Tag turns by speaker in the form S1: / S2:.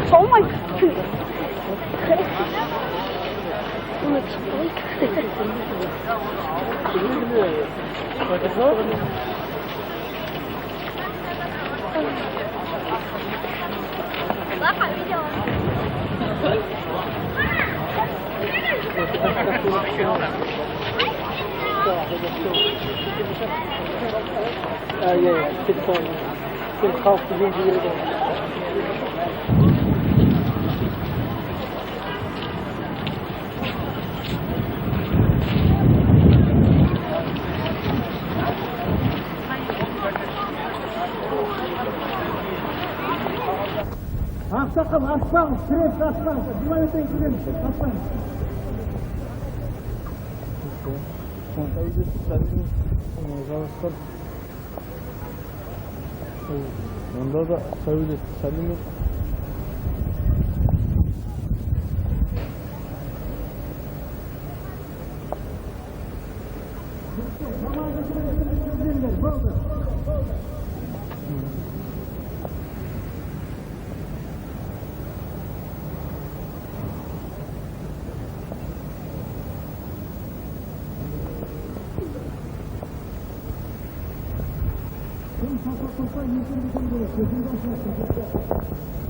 S1: Oh my God.
S2: Asfalt, asfalt, sürekli asfalt. Güvenlikten gidelim. Asfalt.
S3: Onda da söyle, Salim'i
S2: Topla, yüzünü bir gün görüyoruz. Gözünü başına.